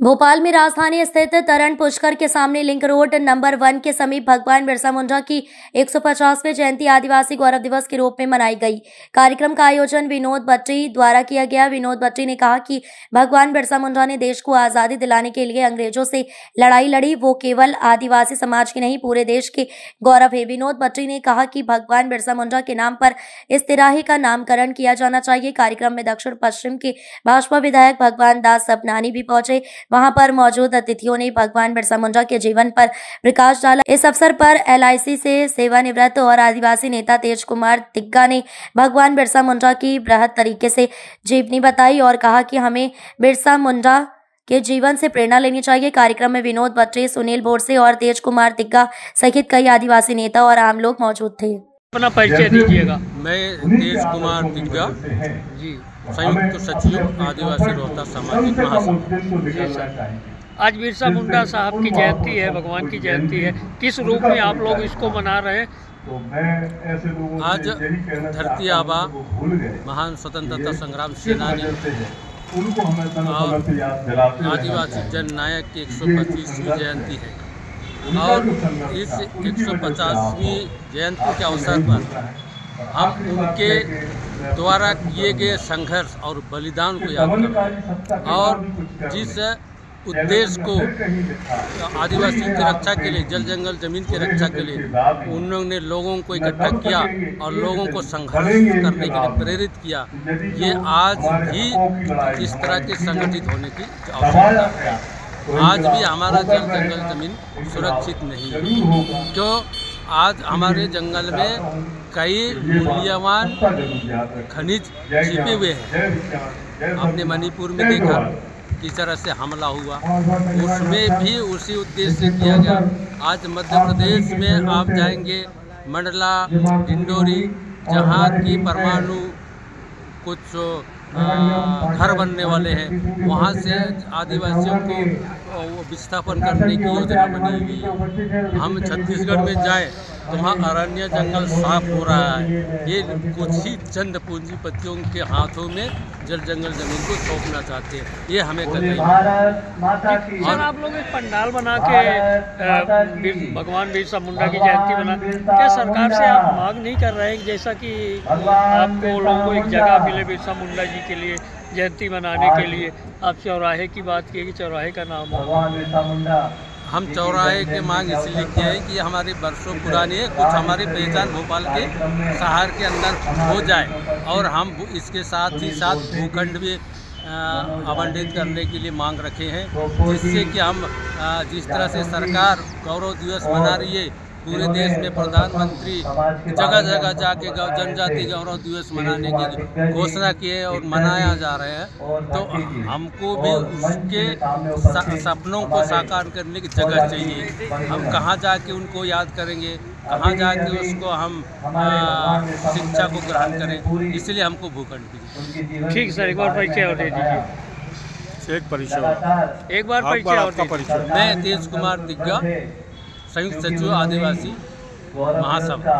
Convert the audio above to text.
भोपाल में राजधानी स्थित तरण पुष्कर के सामने लिंक रोड नंबर 1 के समीप भगवान बिरसा मुंडा की 150वीं जयंती आदिवासी गौरव दिवस के रूप में मनाई गई। कार्यक्रम का आयोजन विनोद भट्टी द्वारा किया गया। विनोद भट्टी ने कहा कि भगवान बिरसा मुंडा ने देश को आजादी दिलाने के लिए अंग्रेजों से लड़ाई लड़ी। वो केवल आदिवासी समाज की नहीं, पूरे देश के गौरव है। विनोद भट्टी ने कहा कि भगवान बिरसा मुंडा के नाम पर इस तिराही का नामकरण किया जाना चाहिए। कार्यक्रम में दक्षिण पश्चिम के भाजपा विधायक भगवान दास सपनानी भी पहुंचे। वहां पर मौजूद अतिथियों ने भगवान बिरसा मुंडा के जीवन पर प्रकाश डाला। इस अवसर पर LIC से सेवानिवृत्त और आदिवासी नेता तेज कुमार तिग्गा ने भगवान बिरसा मुंडा की बृहद तरीके से जीवनी बताई और कहा कि हमें बिरसा मुंडा के जीवन से प्रेरणा लेनी चाहिए। कार्यक्रम में विनोद भट्टी, सुनील बोरसे और तेज कुमार तिग्गा सहित कई आदिवासी नेता और आम लोग मौजूद थे। अपना परिचय दीजिएगा। मैं तेज कुमार तिग्गा जी, संयुक्त सचिव आदिवासी रोहता सामाजिक महासभा। आज बिरसा मुंडा साहब की जयंती है, भगवान की जयंती है, किस रूप में आप लोग इसको मना रहे हैं? आज धरती आबा महान स्वतंत्रता संग्राम सेनानी आदिवासी जन नायक की 125वीं जयंती है और इस 150वीं जयंती के अवसर पर हम उनके द्वारा किए गए संघर्ष और बलिदान को याद कर रहे हैं और जिस उद्देश्य को आदिवासी की रक्षा के लिए, जल जंगल जमीन की रक्षा के लिए उन्होंने लोगों को इकट्ठा किया और लोगों को संघर्ष करने के लिए प्रेरित किया, ये आज भी इस तरह के संगठित होने की आवश्यकता है। आज भी हमारा जल जंगल जमीन सुरक्षित नहीं है, क्यों? आज हमारे जंगल में कई मूल्यवान खनिज छिपे हुए हैं। आपने मणिपुर में देखा किस तरह से हमला हुआ, उसमें भी उसी उद्देश्य से किया गया। आज मध्य प्रदेश में आप जाएंगे, मंडला, डिंडोरी, जहाँ की परमाणु कुछ घर बनने वाले हैं, वहाँ से आदिवासियों को विस्थापन करने की योजना बनी हुई है। हम छत्तीसगढ़ में जाएं तो वहाँ अरण्य जंगल साफ हो रहा है। ये कुछ ही चंद पूंजीपतियों के हाथों में जल जंगल जमीन को सौंपना चाहते हैं, ये हमें कतई। सर, आप लोग एक पंडाल बना के भगवान बिरसा मुंडा की जयंती बना, क्या सरकार से आप मांग नहीं कर रहे हैं जैसा कि आपको लोगों को एक जगह मिले बिरसा मुंडा जी के लिए जयंती मनाने के लिए? आप चौराहे की बात की कि चौराहे का नाम हो। हम चौराहे की मांग इसलिए किए हैं कि हमारी बरसों पुरानी है, कुछ हमारी पहचान भोपाल के शहर के अंदर हो जाए और हम इसके साथ ही साथ भूखंड भी आवंटित करने के लिए मांग रखे हैं, जिससे कि हम जिस तरह से सरकार गौरव दिवस मना रही है, पूरे देश में प्रधानमंत्री जगह जगह जाके जनजाति गौरव दिवस मनाने की घोषणा की है और मनाया जा रहे हैं, तो हमको भी उसके सपनों को साकार करने की जगह चाहिए। हम कहाँ जाके उनको याद करेंगे, कहाँ जाके उसको हम शिक्षा को ग्रहण करें, इसलिए हमको भूखंड की। ठीक सर, एक बार परिचय और दे दीजिए। एक परिचय, एक बार परिचय और परिचय। मैं तेज कुमार तिग्गा, संयुक्त सचिव आदिवासी महासभा।